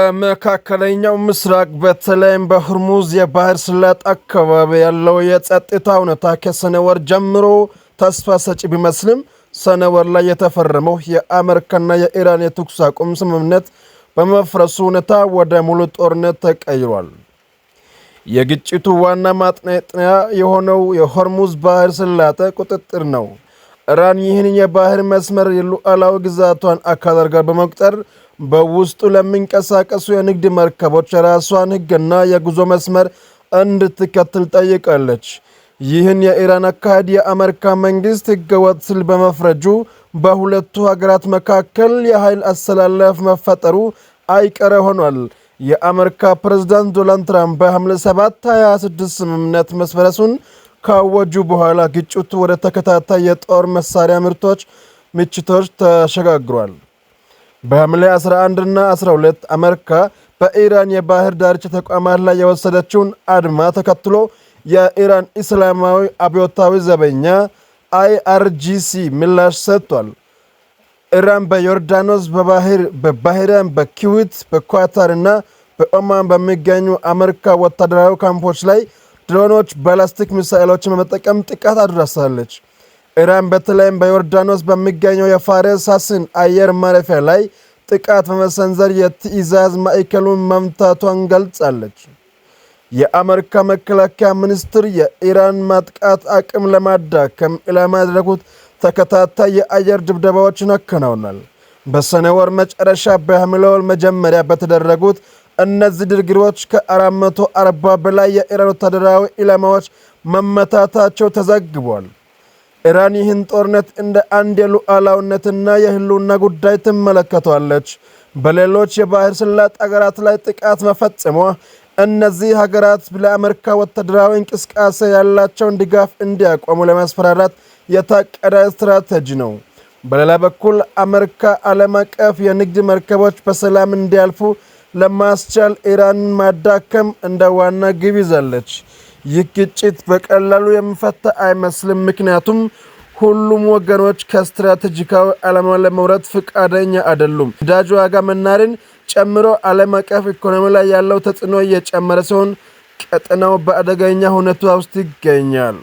በመካከለኛው ምስራቅ በተለይም በሆርሙዝ የባህር ሰላጤ አካባቢ ያለው የጸጥታ ሁኔታ ከሰኔ ወር ጀምሮ ተስፋ ሰጪ ቢመስልም ሰኔ ወር ላይ የተፈረመው የአሜሪካና የኢራን የተኩስ አቁም ስምምነት በመፍረሱ ሁኔታ ወደ ሙሉ ጦርነት ተቀይሯል። የግጭቱ ዋና ማጠንጠኛ የሆነው የሆርሙዝ ባህር ሰላጤ ቁጥጥር ነው። ኢራን ይህን የባህር መስመር የሉዓላዊ ግዛቷን አካል አድርጋ በመቁጠር በውስጡ ለሚንቀሳቀሱ የንግድ መርከቦች የራሷን ሕግና የጉዞ መስመር እንድትከተል ጠይቃለች። ይህን የኢራን አካሄድ የአሜሪካ መንግሥት ሕገወጥ ሲል በመፍረጁ በሁለቱ ሀገራት መካከል የኃይል አሰላለፍ መፈጠሩ አይቀሬ ሆኗል። የአሜሪካ ፕሬዝዳንት ዶናልድ ትራምፕ በሐምሌ 7 2026 ስምምነት መፍረሱን ካወጁ በኋላ ግጭቱ ወደ ተከታታይ የጦር መሳሪያ ምርቶች ተሸጋግሯል። በሐምሌ 11 እና 12 አሜሪካ በኢራን የባህር ዳርቻ ተቋማት ላይ የወሰደችውን አድማ ተከትሎ የኢራን እስላማዊ አብዮታዊ ዘበኛ IRGC ምላሽ ሰጥቷል። ኢራን በዮርዳኖስ፣ በባህሬን፣ በኩዌት፣ በኳታር እና በኦማን በሚገኙ አሜሪካ ወታደራዊ ካምፖች ላይ ድሮኖች፣ ባላስቲክ ሚሳኤሎችን በመጠቀም ጥቃት አድርሳለች። ኢራን በተለይም በዮርዳኖስ በሚገኘው የፋሬስ ሐሰን አየር ማረፊያ ላይ ጥቃት በመሰንዘር የትዕዛዝ ማዕከሉን መምታቷን ገልጻለች። የአሜሪካ መከላከያ ሚኒስትር የኢራን ማጥቃት አቅም ለማዳከም ኢላማ ያደረጉት ተከታታይ የአየር ድብደባዎችን አከናውኗል። በሰኔ ወር መጨረሻ በሐምሌ ወር መጀመሪያ በተደረጉት እነዚህ ድርጊቶች ከ440 በላይ የኢራን ወታደራዊ ኢላማዎች መመታታቸው ተዘግቧል። ኢራን ይህን ጦርነት እንደ አንድ የሉዓላዊነትና የህልውና ጉዳይ ትመለከቷለች። በሌሎች የባህር ሰላጤ ሀገራት ላይ ጥቃት መፈጸሟ እነዚህ ሀገራት ለአሜሪካ ወታደራዊ እንቅስቃሴ ያላቸውን ድጋፍ እንዲያቆሙ ለማስፈራራት የታቀደ ስትራቴጂ ነው። በሌላ በኩል አሜሪካ ዓለም አቀፍ የንግድ መርከቦች በሰላም እንዲያልፉ ለማስቻል ኢራንን ማዳከም እንደ ዋና ግብ ይዛለች። ይህ ግጭት በቀላሉ የሚፈታ አይመስልም። ምክንያቱም ሁሉም ወገኖች ከስትራቴጂካዊ ዓላማ ለመውረድ ፈቃደኛ አይደሉም። ነዳጅ ዋጋ መናርን ጨምሮ ዓለም አቀፍ ኢኮኖሚ ላይ ያለው ተጽዕኖ እየጨመረ ሲሆን ቀጠናው በአደገኛ ሁኔታ ውስጥ ይገኛል።